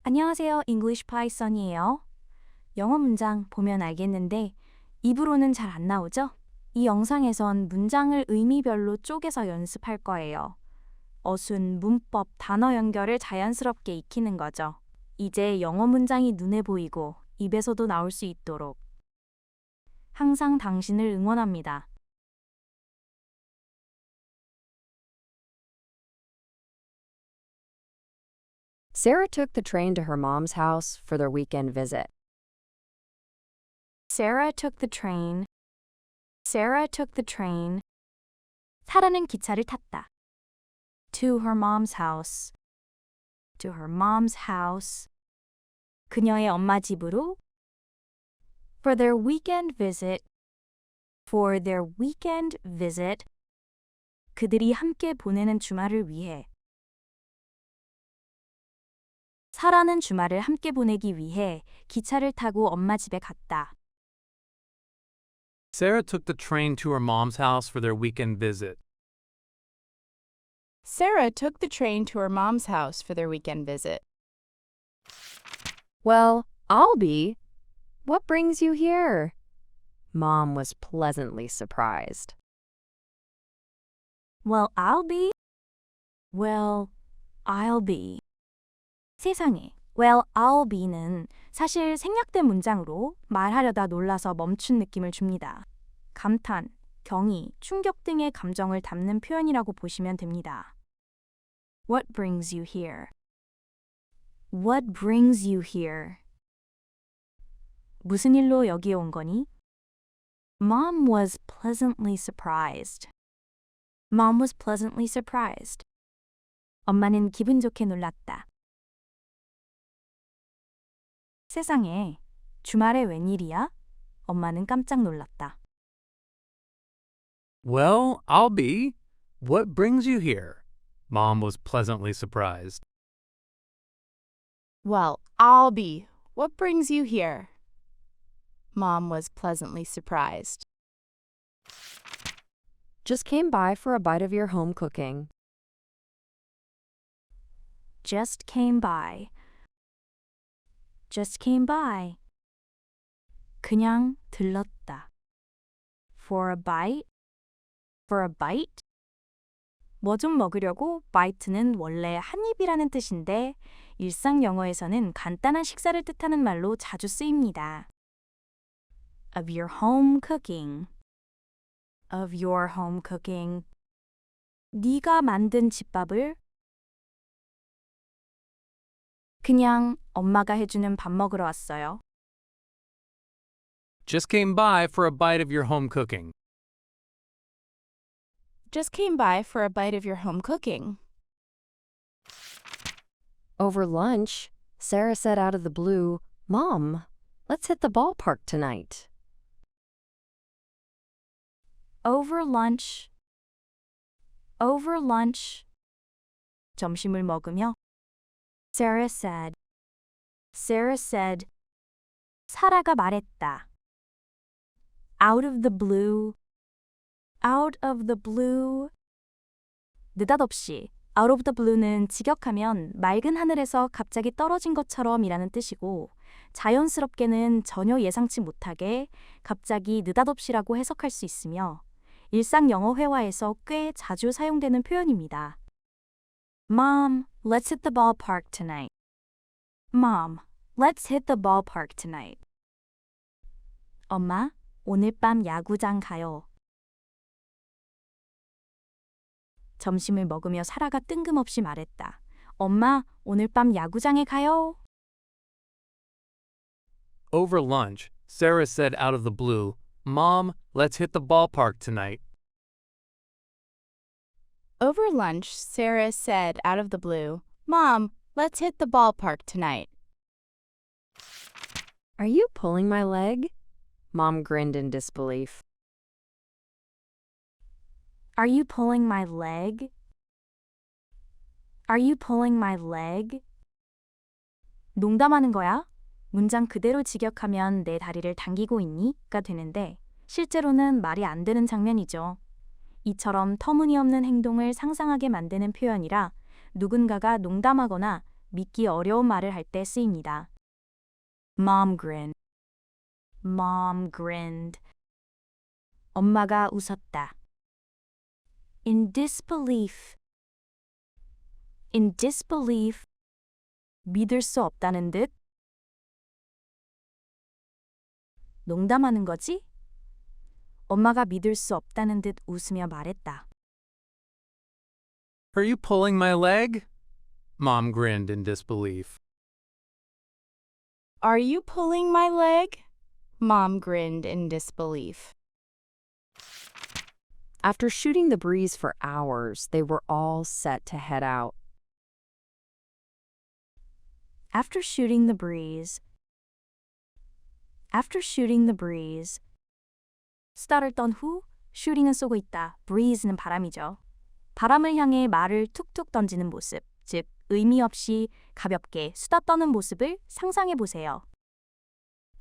안녕하세요. English Python이에요. 영어 문장 보면 알겠는데 입으로는 잘 안 나오죠? 이 영상에선 문장을 의미별로 쪼개서 연습할 거예요. 어순, 문법, 단어 연결을 자연스럽게 익히는 거죠. 이제 영어 문장이 눈에 보이고 입에서도 나올 수 있도록 항상 당신을 응원합니다. Sarah took the train to her mom's house for their weekend visit. Sarah took the train. Sarah took the train. 사라는 기차를 탔다. To her mom's house. To her mom's house. 그녀의 엄마 집으로. For their weekend visit. For their weekend visit. 그들이 함께 보내는 주말을 위해. 사라는 주말을 함께 보내기 위해 기차를 타고 엄마 집에 갔다. Sarah took the train to her mom's house for their weekend visit. Sarah took the train to her mom's house for their weekend visit. Well, I'll be. What brings you here? Mom was pleasantly surprised. Well, I'll be. Well, I'll be. 세상에, well, I'll be는 사실 생략된 문장으로 말하려다 놀라서 멈춘 느낌을 줍니다. 감탄, 경의, 충격 등의 감정을 담는 표현이라고 보시면 됩니다. What brings you here? What brings you here? 무슨 일로 여기에 온 거니? Mom was pleasantly surprised. Mom was pleasantly surprised. 엄마는 기분 좋게 놀랐다. 세상에, 주말에 웬일이야? 엄마는 깜짝 놀랐다. Well, I'll be. What brings you here? Mom was pleasantly surprised. Well, I'll be. What brings you here? Mom was pleasantly surprised. Just came by for a bite of your home cooking. Just came by. Just came by. 그냥 들렀다. For a bite. For a bite. 뭐 좀 먹으려고 bite는 원래 한 입이라는 뜻인데 일상 영어에서는 간단한 식사를 뜻하는 말로 자주 쓰입니다. Of your home cooking. Of your home cooking. 네가 만든 집밥을 그냥 엄마가 해주는 밥 먹으러 왔어요. Just came by for a bite of your home cooking. Just came by for a bite of your home cooking. Over lunch, Sarah said out of the blue, Mom, let's hit the ballpark tonight. Over lunch. Over lunch. 점심을 먹으며 Sarah said. Sarah said. 사라가 말했다. Out of the blue. Out of the blue. 느닷없이 out of the blue는 직역하면 맑은 하늘에서 갑자기 떨어진 것처럼 이라는 뜻이고 자연스럽게는 전혀 예상치 못하게 갑자기 느닷없이라고 해석할 수 있으며 일상 영어 회화에서 꽤 자주 사용되는 표현입니다. Mom, let's hit the ballpark tonight. Mom, let's hit the ballpark tonight. 엄마, 오늘 밤 야구장 가요. 점심을 먹으며 사라가 뜬금없이 말했다. 엄마, 오늘 밤 야구장에 가요. Over lunch, Sarah said out of the blue, Mom, let's hit the ballpark tonight. Over lunch, Sarah said out of the blue, Mom, let's hit the ballpark tonight. Are you pulling my leg? Mom grinned in disbelief. Are you pulling my leg? Are you pulling my leg? 농담하는 거야? 문장 그대로 직역하면 내 다리를 당기고 있니? 가 되는데 실제로는 말이 안 되는 장면이죠. 이처럼 터무니없는 행동을 상상하게 만드는 표현이라 누군가가 농담하거나 믿기 어려운 말을 할 때 쓰입니다. Mom grinned. Mom grinned. 엄마가 웃었다. In disbelief. In disbelief. 믿을 수 없다는 듯. 농담하는 거지? 엄마가 믿을 수 없다는 듯 웃으며 말했다. Are you pulling my leg? Mom grinned in disbelief. Are you pulling my leg? Mom grinned in disbelief. After shooting the breeze for hours, they were all set to head out. After shooting the breeze. After shooting the breeze. 수다를 떤 후, 슈팅은 쏘고 있다. breeze는 바람이죠. 바람을 향해 말을 툭툭 던지는 모습, 즉 의미 없이 가볍게 수다 떠는 모습을 상상해 보세요.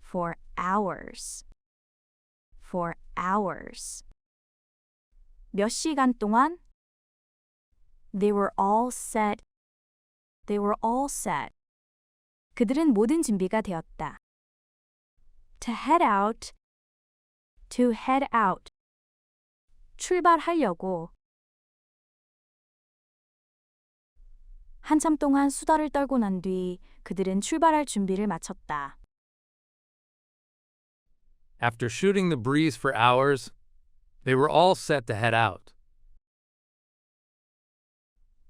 For hours. For hours. 몇 시간 동안? They were all set. They were all set. 그들은 모든 준비가 되었다. To head out. To head out. 출발하려고. 한참 동안 수다를 떨고 난 뒤 그들은 출발할 준비를 마쳤다. After shooting the breeze for hours, they were all set to head out.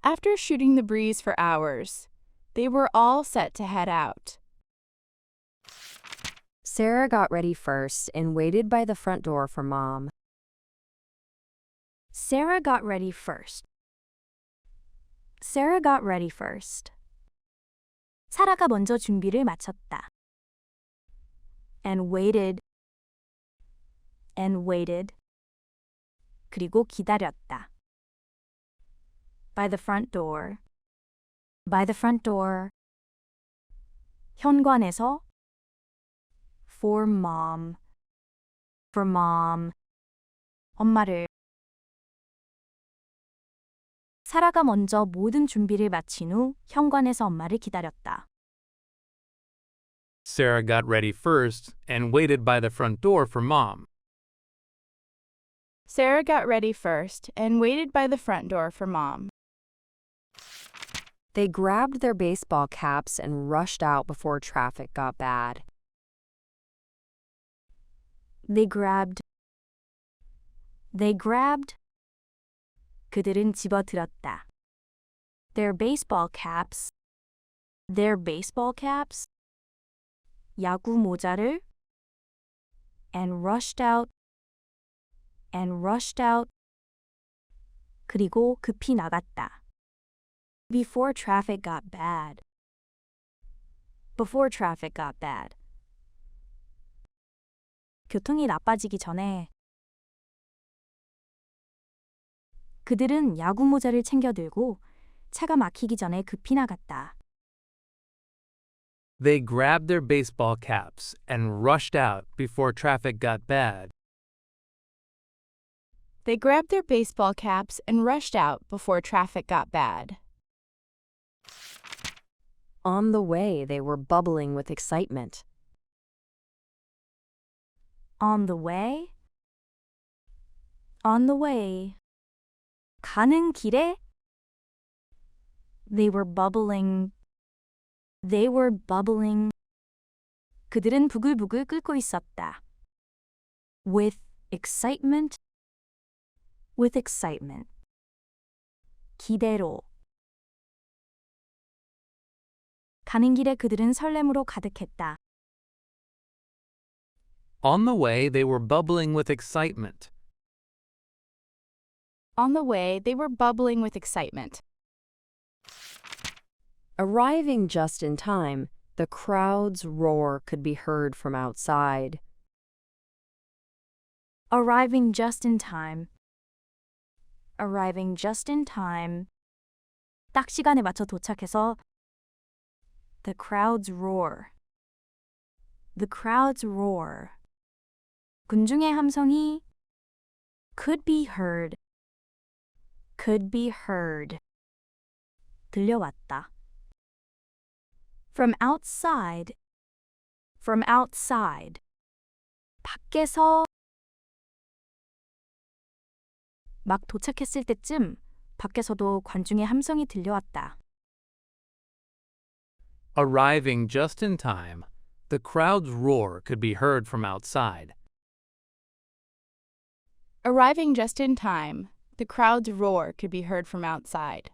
After shooting the breeze for hours, they were all set to head out. Sarah got ready first and waited by the front door for Mom. Sarah got ready first. Sarah got ready first. 사라가 먼저 준비를 마쳤다. And waited. And waited. 그리고 기다렸다. By the front door. By the front door. 현관에서. For mom. For mom. 엄마를. 사라가 먼저 모든 준비를 마친 후 현관에서 엄마를 기다렸다. Sarah got ready first and waited by the front door for Mom. Sarah got ready first and waited by the front door for Mom. They grabbed their baseball caps and rushed out before traffic got bad. They grabbed. 그들은 집어들었다. Their baseball caps. Their baseball caps. 야구 모자를. And rushed out. And rushed out. 그리고 급히 나갔다. Before traffic got bad. Before traffic got bad. 교통이 나빠지기 전에. 그들은 야구 모자를 챙겨 들고 차가 막히기 전에 급히 나갔다. They grabbed their baseball caps and rushed out before traffic got bad. They grabbed their baseball caps and rushed out before traffic got bad. On the way, they were bubbling with excitement. On the way. On the way. 가는 길에. They were bubbling. They were bubbling. 그들은 부글부글 끓고 있었다. With excitement. With excitement. 기대로. 가는 길에 그들은 설렘으로 가득했다. On the way, they were bubbling with excitement. On the way, they were bubbling with excitement. Arriving just in time, the crowd's roar could be heard from outside. Arriving just in time. Arriving just in time. 딱 시간에 맞춰 도착해서. The crowd's roar. The crowd's roar. 군중의 함성이 could be heard. Could be heard. 들려왔다. From outside. From outside. 밖에서. 막 도착했을 때쯤 밖에서도 관중의 함성이 들려왔다. Arriving just in time, the crowd's roar could be heard from outside. Arriving just in time, the crowd's roar could be heard from outside.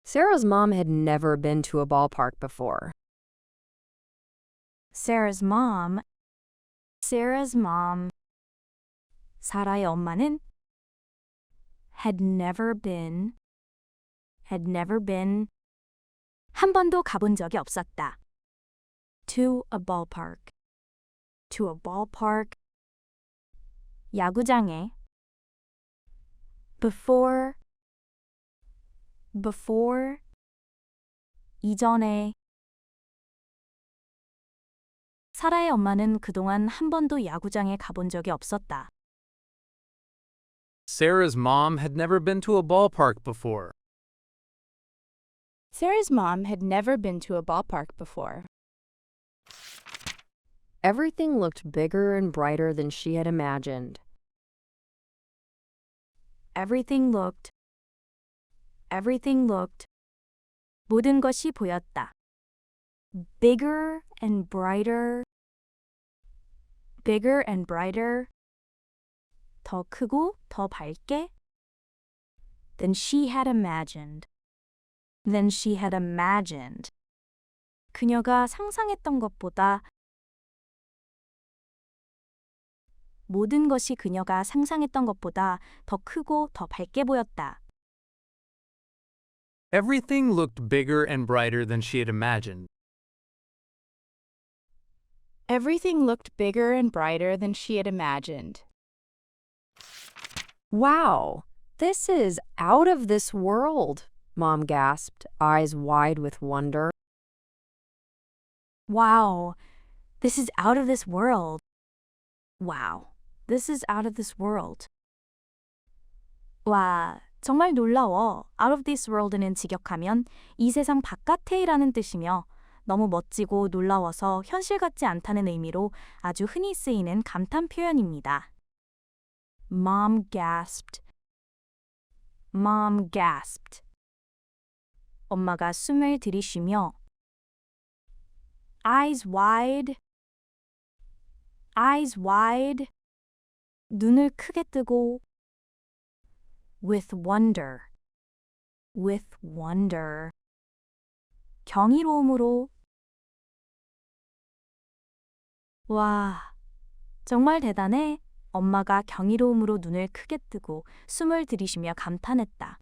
Sarah's mom had never been to a ballpark before. Sarah's mom. 사라의 엄마는 had never been 한 번도 가본 적이 없었다. To a ballpark. 야구장에. Before. 이전에. 사라의 엄마는 그동안 한 번도 야구장에 가본 적이 없었다. Sarah's mom had never been to a ballpark before. Sarah's mom had never been to a ballpark before. Everything looked bigger and brighter than she had imagined. Everything looked. 모든 것이 보였다. Bigger and brighter. 더 크고 더 밝게. Than she had imagined. 그녀가 상상했던 것보다 모든 것이 그녀가 상상했던 것보다 더 크고 더 밝게 보였다. Everything looked bigger and brighter than she had imagined. Everything looked bigger and brighter than she had imagined. Wow, this is out of this world, Mom gasped, eyes wide with wonder. Wow, this is out of this world. 와, 정말 놀라워. Out of this world는 직역하면 이 세상 바깥에라는 뜻이며 너무 멋지고 놀라워서 현실 같지 않다는 의미로 아주 흔히 쓰이는 감탄 표현입니다. Mom gasped. 엄마가 숨을 들이쉬며 eyes wide. 눈을 크게 뜨고 with wonder. 경이로움으로. 와, 정말 대단해. 엄마가 경이로움으로 눈을 크게 뜨고 숨을 들이쉬며 감탄했다.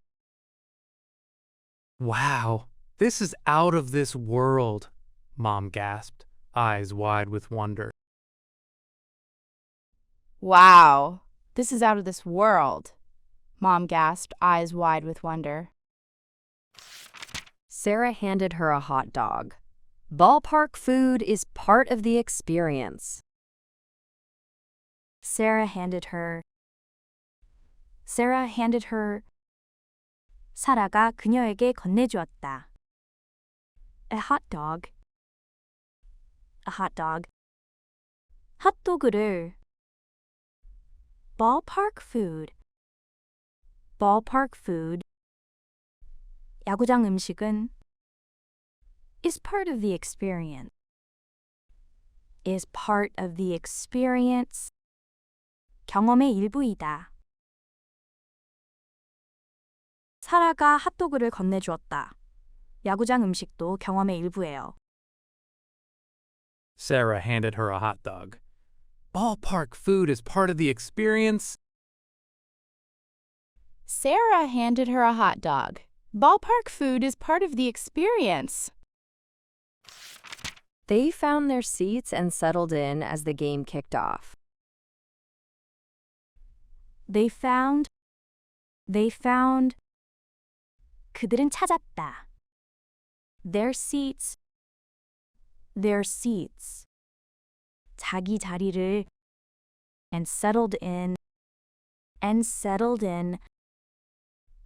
Wow, this is out of this world, Mom gasped, eyes wide with wonder. Wow, this is out of this world, Mom gasped, eyes wide with wonder. Sarah handed her a hot dog. Ballpark food is part of the experience. Sarah handed her. 사라가 그녀에게 건네주었다. A hot dog. 핫도그를. Ballpark food. 야구장 음식은 is part of the experience. 경험의 일부이다. 사라가 핫도그를 건네주었다. 야구장 음식도 경험의 일부예요. Sarah handed her a hot dog. Ballpark food is part of the experience. Sarah handed her a hot dog. Ballpark food is part of the experience. They found their seats and settled in as the game kicked off. They found. 그들은 찾았다. Their seats. 자기 자리를. And settled in.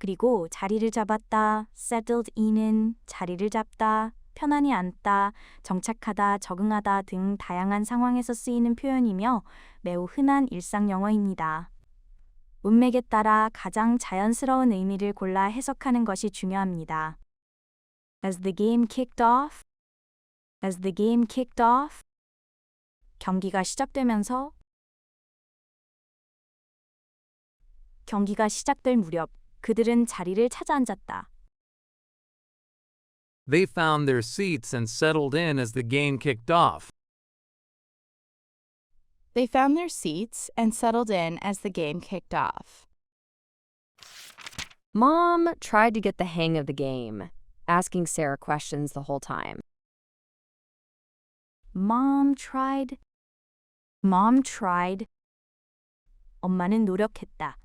그리고 자리를 잡았다, settled in은 자리를 잡다, 편안히 앉다, 정착하다, 적응하다 등 다양한 상황에서 쓰이는 표현이며 매우 흔한 일상 영어입니다. 문맥에 따라 가장 자연스러운 의미를 골라 해석하는 것이 중요합니다. As the game kicked off, as the game kicked off, 경기가 시작되면서 경기가 시작될 무렵 그들은 자리를 찾아 앉았다. They found their seats and settled in as the game kicked off. They found their seats and settled in as the game kicked off. Mom tried to get the hang of the game, asking Sarah questions the whole time. Mom tried. 엄마는 노력했다.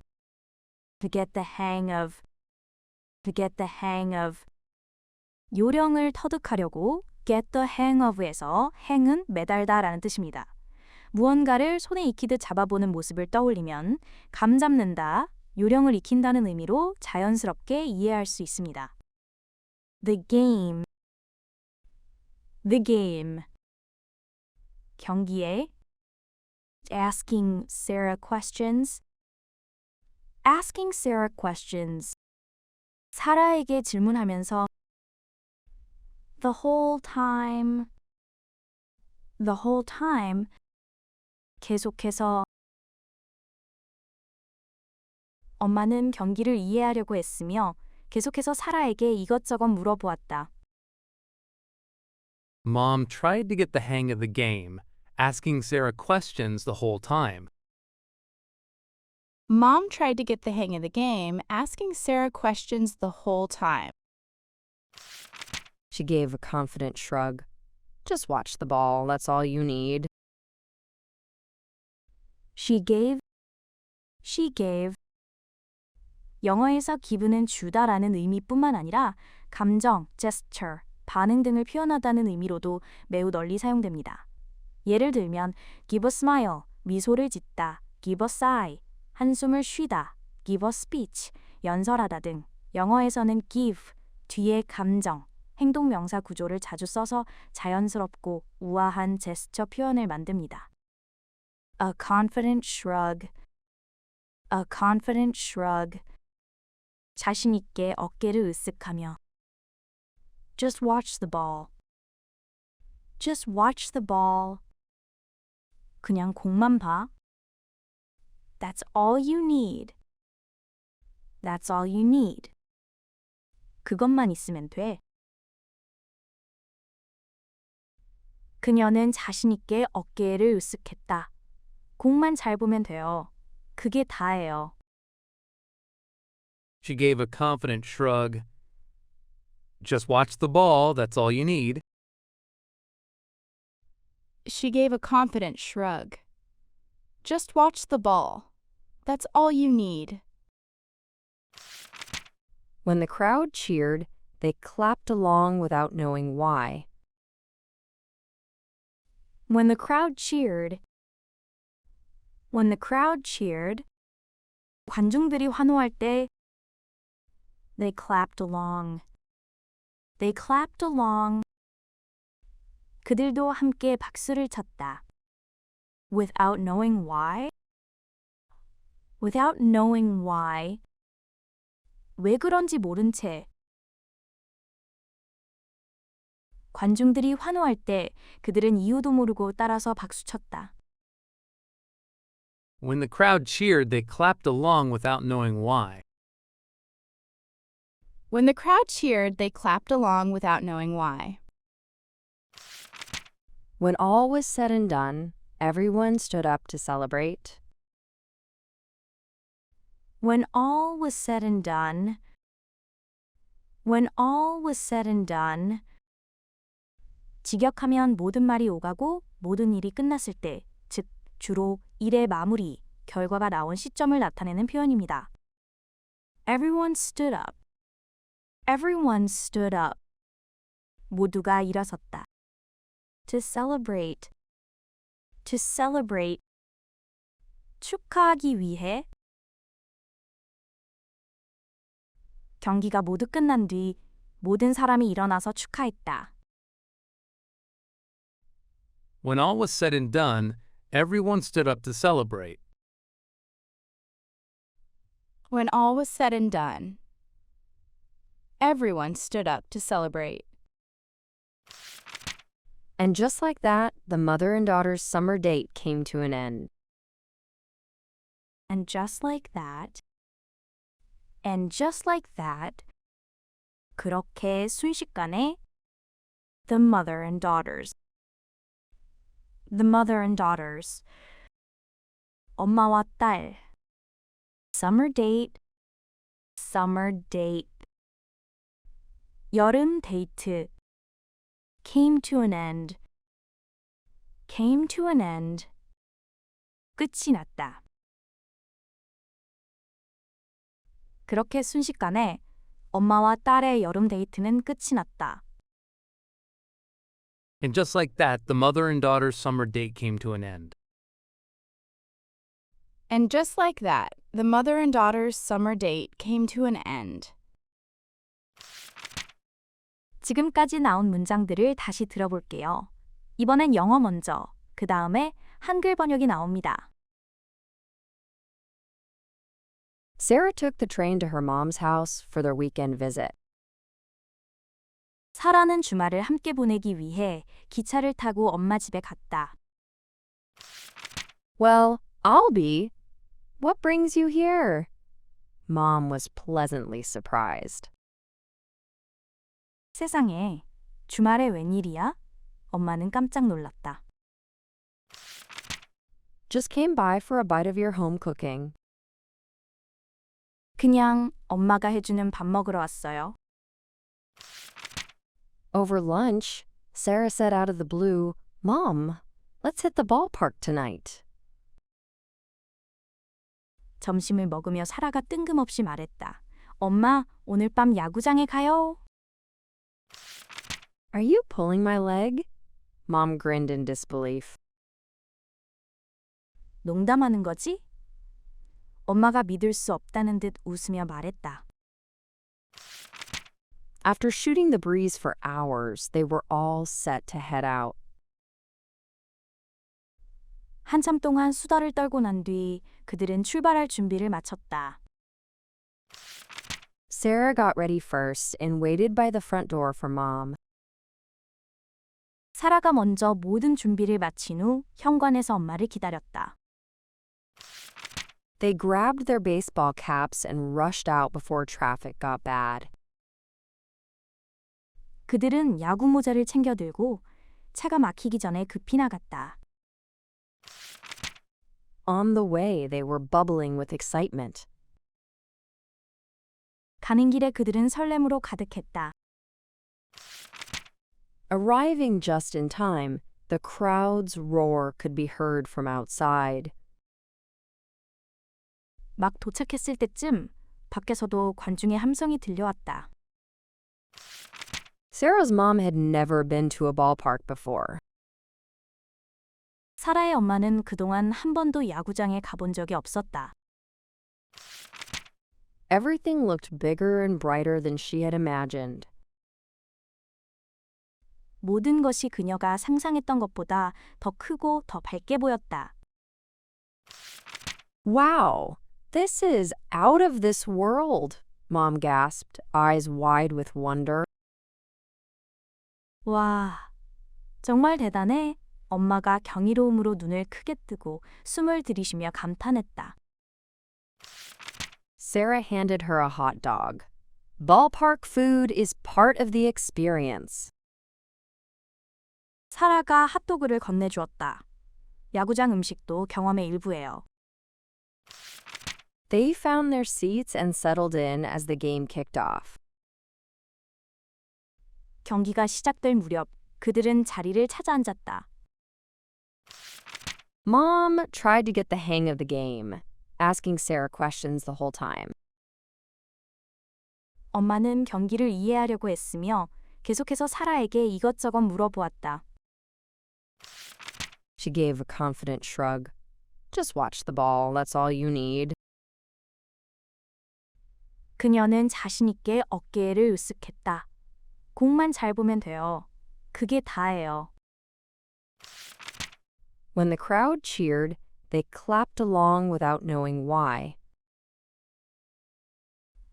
To get the hang of. 요령을 터득하려고 get the hang of에서 hang은 매달다라는 뜻입니다. 무언가를 손에 익히듯 잡아보는 모습을 떠올리면 감 잡는다, 요령을 익힌다는 의미로 자연스럽게 이해할 수 있습니다. The game. 경기에 asking Sarah questions. 사라에게 질문하면서 the whole time. 계속해서 엄마는 경기를 이해하려고 애쓰며 계속해서 사라에게 이것저것 물어보았다. Mom tried to get the hang of the game, asking Sarah questions the whole time. Mom tried to get the hang of the game, asking Sarah questions the whole time. She gave a confident shrug. Just watch the ball, that's all you need. She gave. 영어에서 give는 주다라는 의미뿐만 아니라 감정, gesture, 반응 등을 표현하다는 의미로도 매우 널리 사용됩니다. 예를 들면 give a smile, 미소를 짓다, give a sigh, 한숨을 쉬다, give a speech, 연설하다 등 영어에서는 give, 뒤에 감정, 행동 명사 구조를 자주 써서 자연스럽고 우아한 제스처 표현을 만듭니다. A confident shrug. 자신 있게 어깨를 으쓱하며 Just watch the ball. 그냥 공만 봐. That's all you need. 그것만 있으면 돼. 그녀는 자신 있게 어깨를 으쓱했다. 공만 잘 보면 돼요. 그게 다예요. She gave a confident shrug. Just watch the ball, that's all you need. She gave a confident shrug. Just watch the ball. That's all you need. When the crowd cheered, they clapped along without knowing why. When the crowd cheered, 관중들이 환호할 때 they clapped along. 그들도 함께 박수를 쳤다. Without knowing why? 왜 그런지 모른 채. 관중들이 환호할 때 그들은 이유도 모르고 따라서 박수쳤다. When the crowd cheered, they clapped along without knowing why. When the crowd cheered, they clapped along without knowing why. When all was said and done, everyone stood up to celebrate. When all was said and done, 직역하면 모든 말이 오가고 모든 일이 끝났을 때, 즉 주로 일의 마무리, 결과가 나온 시점을 나타내는 표현입니다. Everyone stood up. 모두가 일어섰다. To celebrate. 축하하기 위해. 경기가 모두 끝난 뒤 모든 사람이 일어나서 축하했다. When all was said and done, everyone stood up to celebrate. When all was said and done, everyone stood up to celebrate. And just like that, the mother and daughter's summer date came to an end. And just like that, 그렇게 순식간에 the mother and daughters, 엄마와 딸, summer date, 여름 데이트, came to an end, 끝이 났다. 그렇게 순식간에 엄마와 딸의 여름 데이트는 끝이 났다. And just like that, the mother and daughter's summer date came to an end. And just like that, the mother and daughter's summer date came to an end. 지금까지 나온 문장들을 다시 들어볼게요. 이번엔 영어 먼저, 그 다음에 한글 번역이 나옵니다. Sarah took the train to her mom's house for their weekend visit. 사라는 주말을 함께 보내기 위해 기차를 타고 엄마 집에 갔다. Well, I'll be. What brings you here? Mom was pleasantly surprised. 세상에, 주말에 웬일이야? 엄마는 깜짝 놀랐다. Just came by for a bite of your home cooking. 그냥 엄마가 해주는 밥 먹으러 왔어요. Over lunch, Sarah said out of the blue, Mom, let's hit the ballpark tonight. 점심을 먹으며 사라가 뜬금없이 말했다. 엄마, 오늘 밤 야구장에 가요. Are you pulling my leg? Mom grinned in disbelief. 농담하는 거지? 엄마가 믿을 수 없다는 듯 웃으며 말했다. After shooting the breeze for hours, they were all set to head out. 한참 동안 수다를 떨고 난 뒤 그들은 출발할 준비를 마쳤다. Sarah got ready first and waited by the front door for Mom. 사라가 먼저 모든 준비를 마친 후 현관에서 엄마를 기다렸다. They grabbed their baseball caps and rushed out before traffic got bad. 그들은 야구 모자를 챙겨 들고 차가 막히기 전에 급히 나갔다. On the way, they were bubbling with excitement. 가는 길에 그들은 설렘으로 가득했다. Arriving just in time, the crowd's roar could be heard from outside. 막 도착했을 때쯤 밖에서도 관중의 함성이 들려왔다. Sarah's mom had never been to a ballpark before. 사라의 엄마는 그동안 한 번도 야구장에 가본 적이 없었다. Everything looked bigger and brighter than she had imagined. 모든 것이 그녀가 상상했던 것보다 더 크고 더 밝게 보였다. Wow, this is out of this world, Mom gasped, eyes wide with wonder. 와, 정말 대단해. 엄마가 경이로움으로 눈을 크게 뜨고 숨을 들이쉬며 감탄했다. Sarah handed her a hot dog. Ballpark food is part of the experience. 사라가 핫도그를 건네주었다. 야구장 음식도 경험의 일부예요. They found their seats and settled in as the game kicked off. 경기가 시작될 무렵 그들은 자리를 찾아 앉았다. Mom tried to get the hang of the game, asking Sarah questions the whole time. 엄마는 경기를 이해하려고 애쓰며 계속해서 사라에게 이것저것 물어보았다. She gave a confident shrug. Just watch the ball, that's all you need. 그녀는 자신 있게 어깨를 으쓱했다. 공만 잘 보면 돼요. 그게 다예요. When the crowd cheered, they clapped along without knowing why.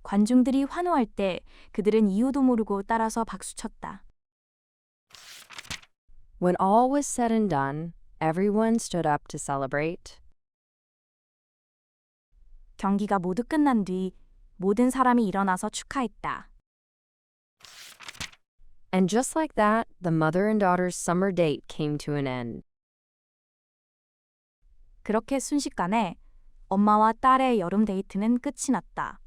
관중들이 환호할 때 그들은 이유도 모르고 따라서 박수쳤다. When all was said and done, everyone stood up to celebrate. 경기가 모두 끝난 뒤 모든 사람이 일어나서 축하했다. And just like that, the mother and daughter's summer date came to an end. 그렇게 순식간에 엄마와 딸의 여름 데이트는 끝이 났다.